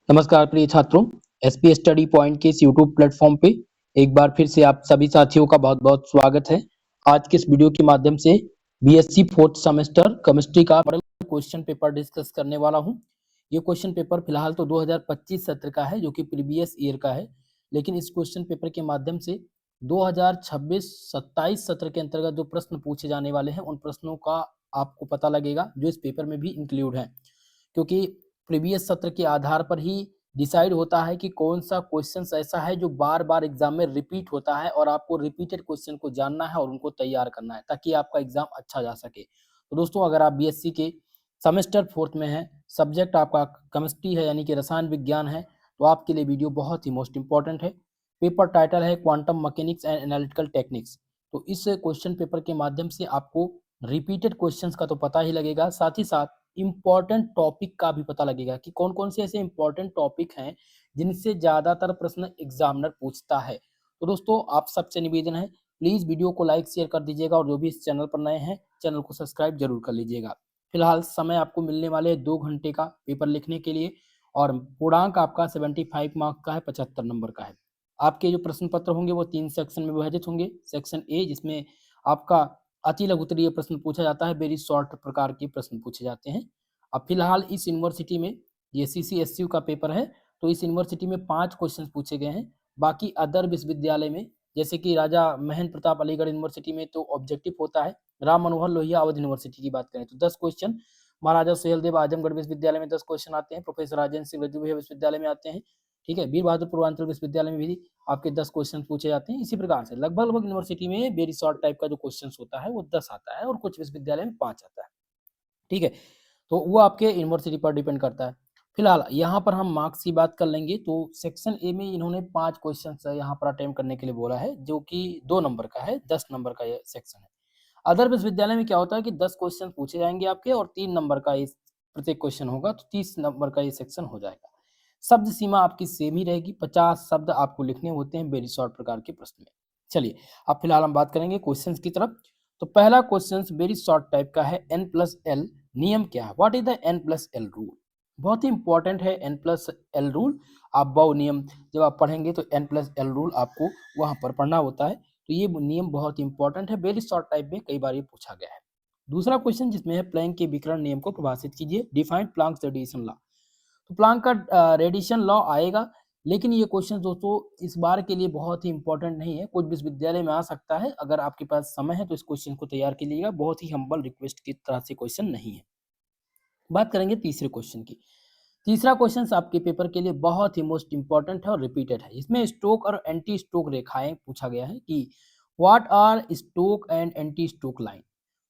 नमस्कार प्रिय छात्रों, एसपी स्टडी पॉइंट के इस यूट्यूब प्लेटफॉर्म पे एक बार फिर से आप सभी साथियों का बहुत-बहुत स्वागत है। आज के इस वीडियो के माध्यम से बीएससी फोर्थ सेमेस्टर केमिस्ट्री का मॉडल क्वेश्चन पेपर डिस्कस करने वाला हूं। ये क्वेश्चन पेपर फिलहाल तो 2025 सत्र का है, जो कि प्रीवियस ईयर का है, लेकिन इस क्वेश्चन पेपर के माध्यम से 2026-27 सत्र के अंतर्गत जो प्रश्न पूछे जाने वाले हैं, उन प्रश्नों का आपको पता लगेगा, जो इस पेपर में भी इंक्लूड है। क्योंकि प्रीवियस सत्र के आधार पर ही डिसाइड होता है कि कौन सा क्वेश्चन ऐसा है जो बार बार एग्जाम में रिपीट होता है, और आपको रिपीटेड क्वेश्चन को जानना है और उनको तैयार करना है, ताकि आपका एग्जाम अच्छा जा सके। तो दोस्तों, अगर आप बीएससी के सेमेस्टर फोर्थ में हैं, सब्जेक्ट आपका केमिस्ट्री है यानी कि रसायन विज्ञान है, तो आपके लिए वीडियो बहुत ही मोस्ट इंपॉर्टेंट है। पेपर टाइटल है quantum mechanics and analytical techniques. तो इस क्वेश्चन पेपर के माध्यम से आपको रिपीटेड क्वेश्चंस का तो पता ही लगेगा, साथ ही साथ इम्पॉर्टेंट टॉपिक का भी पता लगेगा कि कौन कौन से ऐसे इम्पॉर्टेंट टॉपिक हैं जिनसे ज्यादातर प्रश्न एग्जामिनर पूछता है। तो दोस्तों, आप सबसे निवेदन है, प्लीज वीडियो को लाइक शेयर कर दीजिएगा, और जो भी इस चैनल पर नए हैं, चैनल को सब्सक्राइब जरूर कर लीजिएगा। फिलहाल समय आपको मिलने वाले 2 घंटे का पेपर लिखने के लिए, और पूर्णांक आपका 75 मार्क का है, 75 नंबर का है। आपके जो प्रश्न पत्र होंगे वो 3 सेक्शन में विभाजित होंगे। सेक्शन ए, जिसमें आपका अति लघुत्तरीय प्रश्न पूछा जाता है, वेरी शॉर्ट प्रकार के प्रश्न पूछे जाते हैं। अब फिलहाल इस यूनिवर्सिटी में ये सीसीएसयू का पेपर है, तो इस यूनिवर्सिटी में 5 क्वेश्चन पूछे गए हैं। बाकी अदर विश्वविद्यालय में, जैसे कि राजा महेंद्र प्रताप अलीगढ़ यूनिवर्सिटी में तो ऑब्जेक्टिव होता है। राम मनोहर लोहिया अवध यूनिवर्सिटी की बात करें तो 10 क्वेश्चन। महाराजा सुहेलदेव आजमगढ़ विश्वविद्यालय में 10 क्वेश्चन आते हैं। प्रोफेसर राजेंद्र सिंह रजूरिया विश्वविद्यालय में आते हैं। ठीक है, वीर बहादुर पूर्वांचल विश्वविद्यालय में भी आपके 10 क्वेश्चन पूछे जाते हैं। इसी प्रकार से लगभग यूनिवर्सिटी में वेरी शॉर्ट टाइप का जो क्वेश्चन होता है वो 10 आता है, और कुछ विश्वविद्यालय में 5 आता है। ठीक है, तो वो आपके यूनिवर्सिटी पर डिपेंड करता है। फिलहाल यहाँ पर हम मार्क्स की बात कर लेंगे, तो सेक्शन ए में इन्होंने 5 क्वेश्चन यहाँ पर अटेम्प्ट करने के लिए बोला है, जो कि 2 नंबर का है, 10 नंबर का ये सेक्शन है। अदर विश्वविद्यालय में क्या होता है कि 10 क्वेश्चन पूछे जाएंगे आपके, और 3 नंबर का इस प्रत्येक क्वेश्चन होगा, तो 30 नंबर का ये सेक्शन हो जाएगा। शब्द सीमा आपकी सेम ही रहेगी, 50 शब्द आपको लिखने होते हैं वेरी शॉर्ट प्रकार के प्रश्न में। चलिए, अब फिलहाल हम बात करेंगे क्वेश्चंस की तरफ। तो पहला क्वेश्चन वेरी शॉर्ट टाइप का है, n+l नियम क्या है? What is the n+l rule? बहुत ही इंपॉर्टेंट है n+l रूल। आप बहु नियम जब आप पढ़ेंगे तो n+l रूल आपको वहां पर पढ़ना होता है, तो ये नियम बहुत इंपॉर्टेंट है, वेरी शॉर्ट टाइप में कई बार ये पूछा गया है। दूसरा क्वेश्चन जिसमें है, प्लैंक के विकिरण नियम को परिभाषित कीजिए, डिफाइंड प्लैंक्स रेडिएशन लॉ। तो प्लैंक का रेडिएशन लॉ आएगा, लेकिन ये क्वेश्चन दोस्तों इस बार के लिए बहुत ही इंपॉर्टेंट नहीं है, कुछ विश्वविद्यालय में आ सकता है। अगर आपके पास समय है तो इस क्वेश्चन को तैयार कीजिएगा, बहुत ही हम्बल रिक्वेस्ट की तरह से क्वेश्चन नहीं है। बात करेंगे तीसरे क्वेश्चन की। तीसरा क्वेश्चन आपके पेपर के लिए बहुत ही मोस्ट इंपॉर्टेंट है और रिपीटेड है। इसमें स्टोक और एंटी स्टोक रेखाएं पूछा गया है कि what are Stoke and anti Stoke line.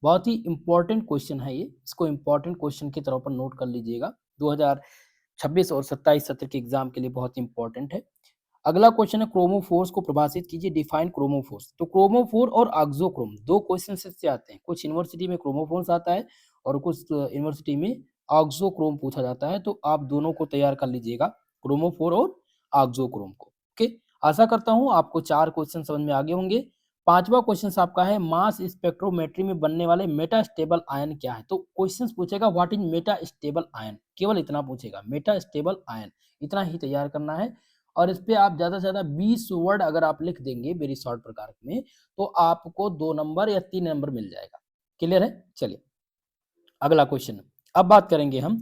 बहुत ही इंपॉर्टेंट क्वेश्चन है ये, इसको इंपॉर्टेंट क्वेश्चन के तौर पर नोट कर लीजिएगा। 2026 और 27 सत्र के एग्जाम के लिए बहुत इंपॉर्टेंट है। अगला क्वेश्चन है, क्रोमोफोर्स को परिभाषित कीजिए, डिफाइन क्रोमोफोर्स। तो क्रोमोफोर और ऑक्सोक्रोम 2 क्वेश्चन से आते हैं। कुछ यूनिवर्सिटी में क्रोमोफोर्स आता है, और कुछ यूनिवर्सिटी में ऑक्सोक्रोम पूछा जाता है, तो आप दोनों को तैयार कर लीजिएगा, क्रोमोफोर और ऑक्सोक्रोम को। ओके, आशा करता हूं आपको 4 क्वेश्चन समझ में आ गए होंगे। पांचवा क्वेश्चन आपका है, मास स्पेक्ट्रोमेट्री में बनने वाले मेटा स्टेबल आयन क्या है? तो क्वेश्चन पूछेगा what is Meta stable ion, केवल इतना पूछेगा, मेटा स्टेबल आयन, इतना ही तैयार करना है। और इस पे आप ज्यादा से ज्यादा 20 वर्ड अगर आप लिख देंगे वेरी शॉर्ट प्रकार में, तो आपको 2 नंबर या 3 नंबर मिल जाएगा। क्लियर है? चलिए, अगला क्वेश्चन। अब बात करेंगे हम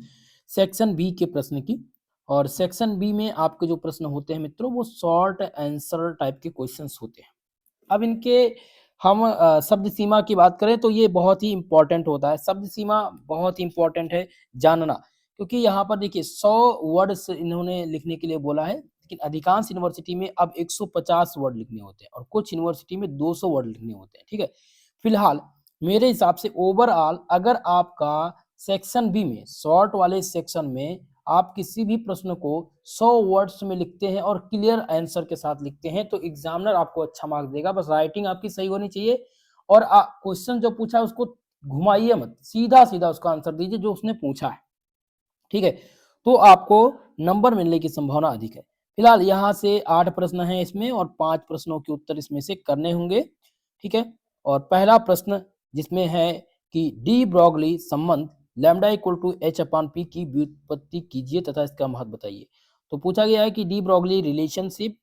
सेक्शन बी के प्रश्न की, और सेक्शन बी में आपके जो प्रश्न होते हैं मित्रों, वो शॉर्ट आंसर टाइप के क्वेश्चंस होते हैं। अब इनके हम शब्द सीमा की बात करें तो ये बहुत ही इंपॉर्टेंट होता है। शब्द सीमा बहुत ही इंपॉर्टेंट है जानना, क्योंकि यहाँ पर देखिए 100 वर्ड्स इन्होंने लिखने के लिए बोला है, लेकिन अधिकांश यूनिवर्सिटी में अब 150 वर्ड लिखने होते हैं, और कुछ यूनिवर्सिटी में 200 वर्ड लिखने होते हैं। ठीक है, फिलहाल मेरे हिसाब से ओवरऑल अगर आपका सेक्शन बी में, शॉर्ट वाले सेक्शन में, आप किसी भी प्रश्न को 100 वर्ड्स में लिखते हैं और क्लियर आंसर के साथ लिखते हैं, तो एग्जामिनर आपको अच्छा मार्क्स देगा। बस राइटिंग आपकी सही होनी चाहिए, और क्वेश्चन जो पूछा है उसको घुमाइए मत, सीधा सीधा उसका आंसर दीजिए जो उसने पूछा है। ठीक है, तो आपको नंबर मिलने की संभावना अधिक है। फिलहाल यहाँ से 8 प्रश्न हैं इसमें, और 5 प्रश्नों के उत्तर इसमें से करने होंगे। ठीक है, और पहला प्रश्न जिसमें है कि डी ब्रॉगली संबंध lambda equal to h upon p की व्युत्पत्ति कीजिए तथा इसका महत्व बताइए। तो पूछा गया है कि de Broglie relationship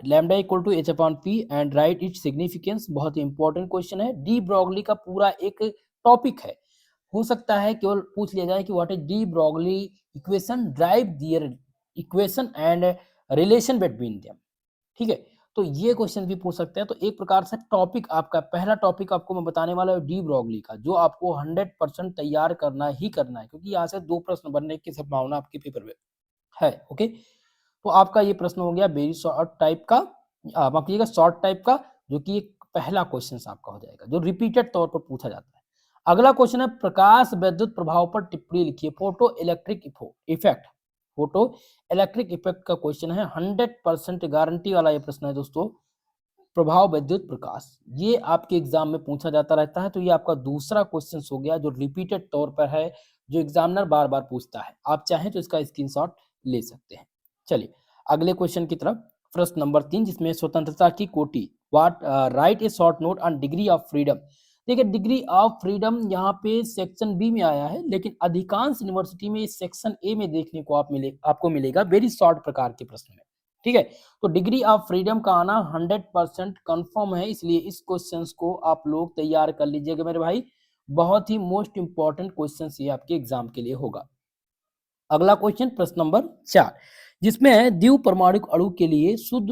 lambda equal to H upon P and write its significance. बहुत ही इंपॉर्टेंट क्वेश्चन है। डी ब्रॉगली का पूरा एक टॉपिक है। हो सकता है केवल पूछ लिया जाए कि what is de Broglie equation, derive their equation and relation between them. ठीक है, तो ये क्वेश्चन भी पूछ सकते हैं। तो एक प्रकार से टॉपिक आपका, पहला टॉपिक आपको मैं बताने वाला हूँ डी ब्रॉगली का, जो आपको 100% तैयार करना ही करना है, क्योंकि यहाँ से 2 प्रश्न बनने की संभावना आपके पेपर में है। ओके, तो आपका ये प्रश्न हो गया वेरी शॉर्ट टाइप का, माफ कीजिएगा शॉर्ट टाइप का, जो कि एक पहला क्वेश्चन आपका हो जाएगा, जो रिपीटेड तौर पर पूछा जाता है। अगला क्वेश्चन है प्रकाश विद्युत प्रभाव पर टिप्पणी लिखिए, photo electric effect. Photo electric effect का क्वेश्चन है, 100% गारंटी वाला ये प्रश्न है दोस्तों। प्रभाव विद्युत प्रकाश, ये आपके एग्जाम में पूछा जाता रहता है। तो ये आपका दूसरा क्वेश्चन हो गया जो रिपीटेड तौर पर है, जो एग्जामिनर बार बार पूछता है। आप चाहें तो इसका स्क्रीनशॉट ले सकते हैं। चलिए अगले क्वेश्चन की तरफ, प्रश्न नंबर 3, जिसमें स्वतंत्रता की कोटि, what right a short note on degree of freedom. देखिए डिग्री ऑफ फ्रीडम यहाँ पे सेक्शन बी में आया है, लेकिन अधिकांश यूनिवर्सिटी में इस सेक्शन ए में देखने को आपको मिलेगा वेरी शॉर्ट प्रकार के प्रश्न में। ठीक है, तो डिग्री ऑफ फ्रीडम का आना 100% कंफर्म है, इसलिए इस क्वेश्चन को आप लोग तैयार कर लीजिएगा मेरे भाई। बहुत ही मोस्ट इंपॉर्टेंट क्वेश्चन ये आपके एग्जाम के लिए होगा। अगला क्वेश्चन प्रश्न नंबर 4, जिसमें है द्विपरमाणुक अणु के लिए शुद्ध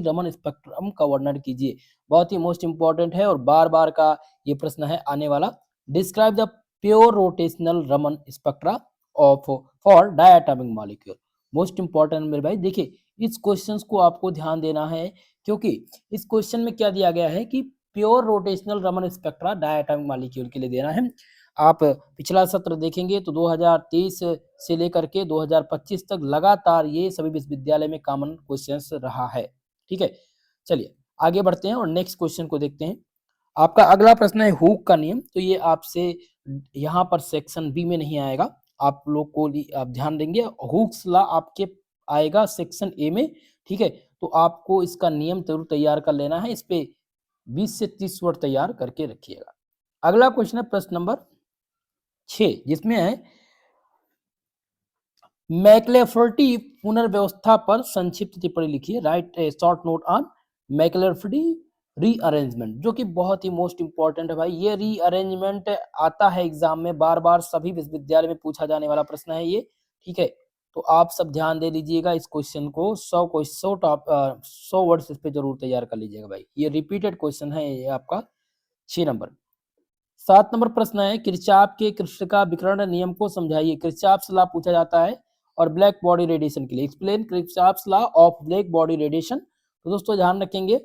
रमन स्पेक्ट्रम का वर्णन कीजिए। बहुत ही मोस्ट इंपॉर्टेंट है और बार बार का ये प्रश्न है आने वाला। Describe the pure rotational Raman spectra of for diatomic molecule. Most important मेरे भाई, देखिए इस क्वेश्चन को आपको ध्यान देना है, क्योंकि इस क्वेश्चन में क्या दिया गया है कि pure rotational Raman spectra diatomic molecule के लिए देना है। आप पिछला सत्र देखेंगे तो 2023 से लेकर के 2025 तक लगातार ये सभी विश्वविद्यालय में कॉमन क्वेश्चंस रहा है। ठीक है, चलिए आगे बढ़ते हैं और नेक्स्ट क्वेश्चन को देखते हैं। आपका अगला प्रश्न है हुक का नियम। तो ये आपसे यहाँ पर सेक्शन बी में नहीं आएगा, आप लोग को आप ध्यान देंगे, हुक्स लॉ आपके आएगा सेक्शन ए में। ठीक है, तो आपको इसका नियम जरूर तैयार कर लेना है, इस पे 20 से 30 वर्ड तैयार करके रखिएगा। अगला क्वेश्चन है प्रश्न नंबर 6, जिसमें है मैक्लेफर्टी पुनर्व्यवस्था पर संक्षिप्त टिप्पणी लिखिए। Write a short note on McLafferty rearrangement, जो कि बहुत ही मोस्ट इंपॉर्टेंट है भाई। ये रीअरेंजमेंट आता है एग्जाम में बार बार, सभी विश्वविद्यालय में पूछा जाने वाला प्रश्न है ये। ठीक है, तो आप सब ध्यान दे लीजिएगा इस क्वेश्चन को, 100 वर्ड्स इस पे जरूर तैयार कर लीजिएगा भाई। ये रिपीटेड क्वेश्चन है, ये आपका 6 नंबर। 7 नंबर प्रश्न है किरचॉफ के कृष्णिका विकर्ण नियम को समझाइए। किरचॉफ्स लॉ पूछा जाता है और ब्लैक बॉडी रेडिएशन के लिए। Explain Kirchhoff's law of black body radiation. तो दोस्तों ध्यान रखेंगे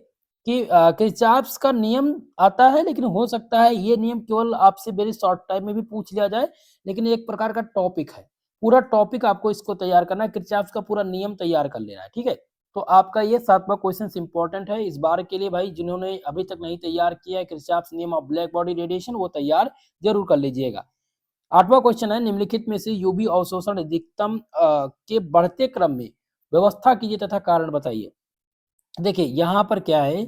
कि किरचॉफ्स का नियम आता है, लेकिन हो सकता है ये नियम केवल आपसे वेरी शॉर्ट टाइम में भी पूछ लिया जाए, लेकिन एक प्रकार का टॉपिक है, पूरा टॉपिक आपको इसको तैयार करना है, किरचॉफ्स का पूरा नियम तैयार कर लेना है। ठीक है, तो आपका ये 7वां क्वेश्चन इंपॉर्टेंट है इस बार के लिए भाई। जिन्होंने अभी तक नहीं तैयार किया है किरचॉफ्स नियम ऑफ ब्लैक बॉडी रेडिएशन, वो तैयार जरूर कर लीजिएगा। 8वां क्वेश्चन है निम्नलिखित में से यूवी अवशोषण अधिकतम के बढ़ते क्रम में व्यवस्था कीजिए तथा कारण बताइए। देखिए यहाँ पर क्या है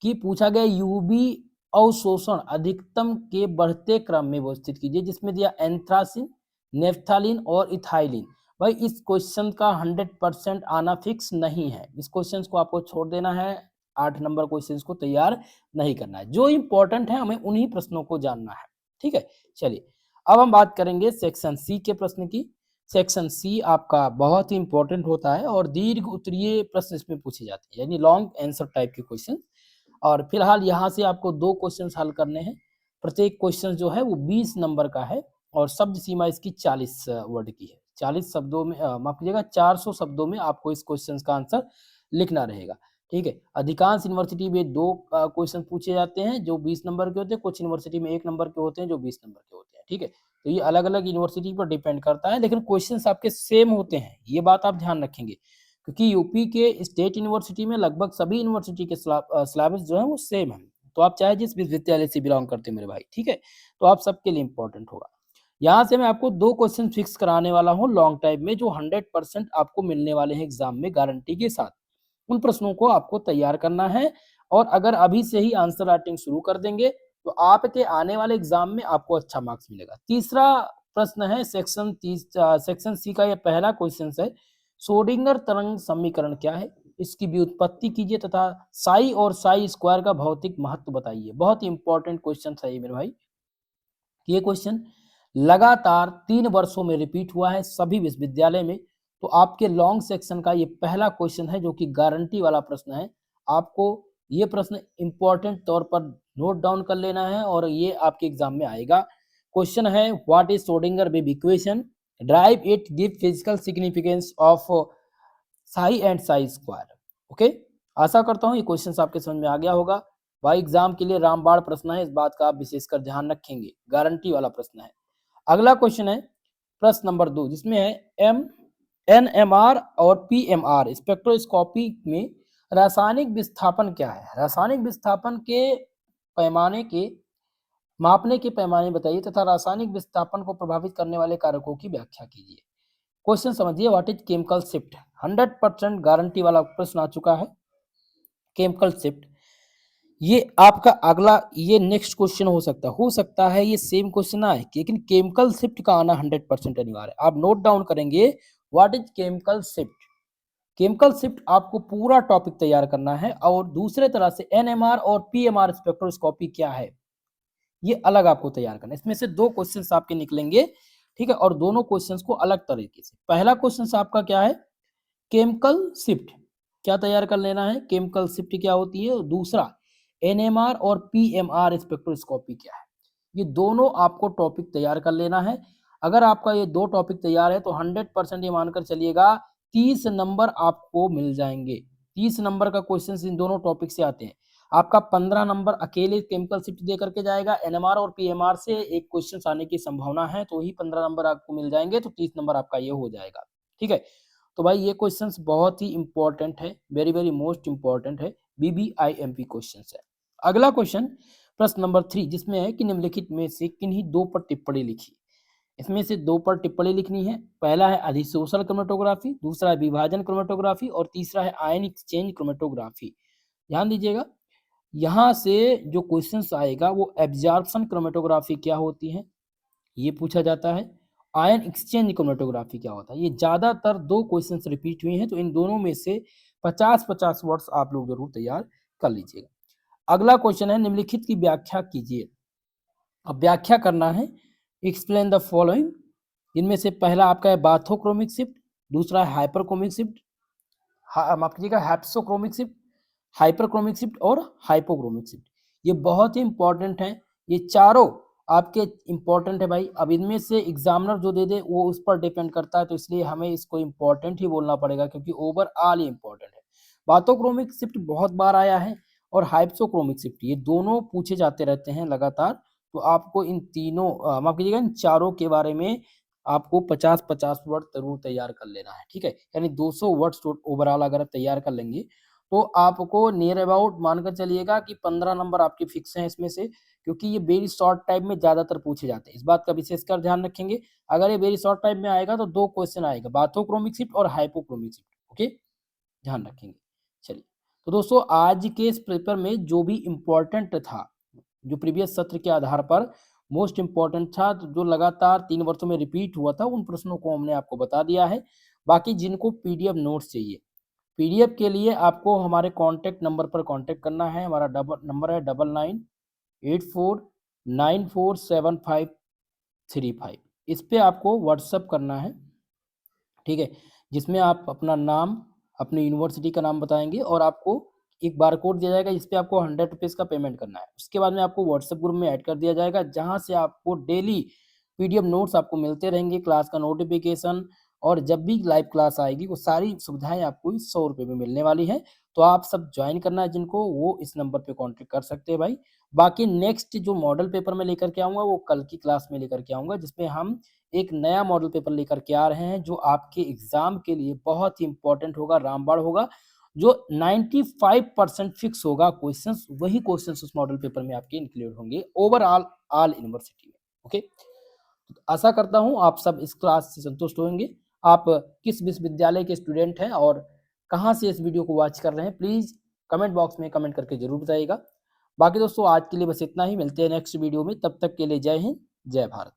कि पूछा गया यूवी अवशोषण अधिकतम के बढ़ते क्रम में व्यवस्थित कीजिए, जिसमें दिया एंथ्रासिन, नेफ्थालिन और इथाइलिन। भाई इस क्वेश्चन का 100% आना फिक्स नहीं है, इस क्वेश्चन को आपको छोड़ देना है, 8 नंबर क्वेश्चन को तैयार नहीं करना है। जो इंपॉर्टेंट है हमें उन्हीं प्रश्नों को जानना है। ठीक है, चलिए अब हम बात करेंगे सेक्शन सी के प्रश्न की। सेक्शन सी आपका बहुत ही इंपॉर्टेंट होता है और दीर्घ उत्तरीय प्रश्न इसमें पूछे जाते हैं, यानी लॉन्ग आंसर टाइप के क्वेश्चन। और फिलहाल यहाँ से आपको 2 क्वेश्चन हल करने हैं। प्रत्येक क्वेश्चन जो है वो 20 नंबर का है और शब्द सीमा इसकी 40 वर्ड की है। 40 शब्दों में माफ कीजिएगा 400 शब्दों में आपको इस क्वेश्चन का आंसर लिखना रहेगा। ठीक है, अधिकांश यूनिवर्सिटी में 2 क्वेश्चन पूछे जाते हैं जो 20 नंबर के होते हैं, कुछ यूनिवर्सिटी में 1 नंबर के होते हैं जो 20 नंबर के होते हैं। ठीक है, तो ये अलग अलग यूनिवर्सिटी पर डिपेंड करता है, लेकिन क्वेश्चन आपके सेम होते हैं, ये बात आप ध्यान रखेंगे, क्योंकि यूपी के स्टेट यूनिवर्सिटी में लगभग सभी यूनिवर्सिटी के सिलेबस जो है वो सेम है। तो आप चाहे जिस विश्वविद्यालय से बिलोंग करते हैं मेरे भाई, ठीक है, तो आप सबके लिए इंपॉर्टेंट होगा। यहाँ से मैं आपको 2 क्वेश्चन फिक्स कराने वाला हूँ लॉन्ग टाइम में, जो 100% आपको मिलने वाले हैं एग्जाम में गारंटी के साथ। उन प्रश्नों को आपको तैयार करना है, और अगर अभी से ही आंसर राइटिंग शुरू कर देंगे तो आपके आने वाले एग्जाम में आपको अच्छा मार्क्स मिलेगा। तीसरा प्रश्न है सेक्शन सी का, यह पहला क्वेश्चन है, श्रोडिंगर तरंग समीकरण क्या है, इसकी व्युत्पत्ति कीजिए तथा साई और साई स्क्वायर का भौतिक महत्व बताइए। बहुत ही इंपॉर्टेंट क्वेश्चन है ये मेरे भाई। ये क्वेश्चन लगातार 3 वर्षों में रिपीट हुआ है सभी विश्वविद्यालय में। तो आपके लॉन्ग सेक्शन का ये पहला क्वेश्चन है जो कि गारंटी वाला प्रश्न है। आपको ये प्रश्न इंपॉर्टेंट तौर पर नोट डाउन कर लेना है और ये आपके एग्जाम में आएगा। क्वेश्चन है what is Schrodinger wave equation, derive it, give physical significance of psi and psi square. Okay, आशा करता हूँ ये क्वेश्चन आपके समझ में आ गया होगा। भाई एग्जाम के लिए रामबाण प्रश्न है, इस बात का आप विशेषकर ध्यान रखेंगे, गारंटी वाला प्रश्न है। अगला क्वेश्चन है प्रश्न नंबर 2, जिसमें है एनएमआर और पीएमआर स्पेक्ट्रोस्कोपी में रासायनिक विस्थापन क्या है। रासायनिक विस्थापन के पैमाने के मापने के पैमाने बताइए तथा रासायनिक विस्थापन को प्रभावित करने वाले कारकों की व्याख्या कीजिए। क्वेश्चन समझिए, what is chemical shift. 100% guarantee वाला प्रश्न आ चुका है, केमिकल शिफ्ट। ये आपका अगला ये नेक्स्ट क्वेश्चन हो सकता है ये सेम क्वेश्चन आए, लेकिन केमिकल शिफ्ट का आना 100% अनिवार्य है। आप नोट डाउन करेंगे what is chemical shift. Chemical shift आपको पूरा टॉपिक तैयार करना है। और दूसरे तरह से एनएमआर और पीएमआर स्पेक्ट्रोस्कोपी क्या है ये अलग आपको तैयार करना है। इसमें से 2 क्वेश्चंस आपके निकलेंगे, ठीक है, और दोनों क्वेश्चंस को अलग तरीके से। पहला क्वेश्चन आपका क्या है, केमिकल शिफ्ट क्या तैयार कर लेना है, केमिकल शिफ्ट क्या होती है। दूसरा एनएमआर और पीएमआर स्पेक्ट्रोस्कोपी क्या है। ये दोनों आपको टॉपिक तैयार कर लेना है। अगर आपका ये 2 टॉपिक तैयार है तो 100% ये मानकर चलिएगा 30 नंबर आपको मिल जाएंगे। 30 नंबर का क्वेश्चन इन दोनों टॉपिक से आते हैं। आपका 15 नंबर अकेले केमिकल शिफ्ट दे करके जाएगा, एनएमआर और पीएमआर से एक क्वेश्चन आने की संभावना है, तो ही 15 नंबर आपको मिल जाएंगे, तो 30 नंबर आपका ये हो जाएगा। ठीक है, तो भाई ये क्वेश्चंस बहुत ही इंपॉर्टेंट है, वेरी वेरी मोस्ट इंपॉर्टेंट है, बीबीआईएमपी क्वेश्चंस है। अगला क्वेश्चन प्रश्न नंबर 3, जिसमें है कि निम्नलिखित में से किन्हीं 2 पर टिप्पणी लिखी। इसमें से 2 पर टिप्पणी लिखनी है। पहला है अधिशोषण क्रोमेटोग्राफी, दूसरा है विभाजन क्रोमेटोग्राफी और तीसरा है आयन एक्सचेंज क्रोमेटोग्राफी। ध्यान दीजिएगा, यहाँ से जो क्वेश्चंस आएगा वो एब्जॉर्प्शन क्रोमेटोग्राफी क्या होती है ये पूछा जाता है, आयन एक्सचेंज क्रोमेटोग्राफी क्या होता है। ये ज्यादातर 2 क्वेश्चंस रिपीट हुए हैं, तो इन दोनों में से 50-50 वर्ड्स आप लोग जरूर तैयार कर लीजिएगा। अगला क्वेश्चन है निम्नलिखित की व्याख्या कीजिए। अब व्याख्या करना है, एक्सप्लेन द फॉलोइंग। इनमें से पहला आपका है बाथोक्रोमिक शिफ्ट, दूसरा है हाइपरक्रोमिक शिफ्ट, माफ कीजिएगा हैप्सोक्रोमिक शिफ्ट, हाइपरक्रोमिक शिफ्ट और हाइपोक्रोमिक शिफ्ट। ये बहुत ही इंपॉर्टेंट है, ये चारों आपके इंपॉर्टेंट है भाई। अब इनमें से एग्जामिनर जो दे दे वो उस पर डिपेंड करता है, तो इसलिए हमें इसको इंपॉर्टेंट ही बोलना पड़ेगा क्योंकि ओवरऑल ही इंपॉर्टेंट है। बाथोक्रोमिक शिफ्ट बहुत बार आया है और हाइप्सोक्रोमिक शिफ्ट, ये दोनों पूछे जाते रहते हैं लगातार। तो आपको इन तीनों माफ कीजिएगा इन चारों के बारे में आपको 50-50 वर्ड जरूर तैयार कर लेना है। ठीक है, यानी 200 वर्ड्स ओवरऑल अगर आप तैयार कर लेंगे तो आपको नियर अबाउट मानकर चलिएगा कि 15 नंबर आपके फिक्स हैं इसमें से, क्योंकि ये वेरी शॉर्ट टाइम में ज्यादातर पूछे जाते हैं। इस बात का विशेषकर ध्यान रखेंगे। अगर ये वेरी शॉर्ट टाइम में आएगा तो 2 क्वेश्चन आएगा, बाथोक्रोमिक शिफ्ट और हाइपोक्रोमिक शिफ्ट। ओके, ध्यान रखेंगे। चलिए, तो दोस्तों आज के इस पेपर में जो भी इम्पोर्टेंट था, जो प्रीवियस सत्र के आधार पर मोस्ट इम्पोर्टेंट था, जो लगातार 3 वर्षों में रिपीट हुआ था, उन प्रश्नों को हमने आपको बता दिया है। बाकी जिनको पीडीएफ नोट्स चाहिए, पीडीएफ के लिए आपको हमारे कांटेक्ट नंबर पर कांटेक्ट करना है। हमारा नंबर है 9984947535। इस पे आपको व्हाट्सअप करना है, ठीक है, जिसमें आप अपना नाम, अपनी यूनिवर्सिटी का नाम बताएंगे और आपको एक बार कोड दिया जाएगा जिस पे आपको 100 रुपीज़ का पेमेंट करना है। उसके बाद में आपको व्हाट्सएप ग्रुप में ऐड कर दिया जाएगा, जहाँ से आपको डेली पीडीएफ नोट्स आपको मिलते रहेंगे, क्लास का नोटिफिकेशन, और जब भी लाइव क्लास आएगी वो सारी सुविधाएं आपको 100 रुपये में मिलने वाली हैं। तो आप सब ज्वाइन करना है जिनको, वो इस नंबर पे कांटेक्ट कर सकते हैं भाई। बाकी नेक्स्ट जो मॉडल पेपर में लेकर के आऊँगा वो कल की क्लास में लेकर के आऊँगा, जिसमें हम एक नया मॉडल पेपर लेकर के आ रहे हैं जो आपके एग्जाम के लिए बहुत ही इंपॉर्टेंट होगा, रामबाण होगा, जो 95% फिक्स होगा क्वेश्चंस, वही क्वेश्चंस उस मॉडल पेपर में आपके इंक्लूड होंगे ओवरऑल ऑल यूनिवर्सिटी में। ओके, तो आशा करता हूं आप सब इस क्लास से संतुष्ट होंगे। आप किस विश्वविद्यालय के स्टूडेंट हैं और कहां से इस वीडियो को वॉच कर रहे हैं, प्लीज कमेंट बॉक्स में कमेंट करके जरूर बताइएगा। बाकी दोस्तों आज के लिए बस इतना ही, मिलते हैं नेक्स्ट वीडियो में, तब तक के लिए जय हिंद, जय भारत।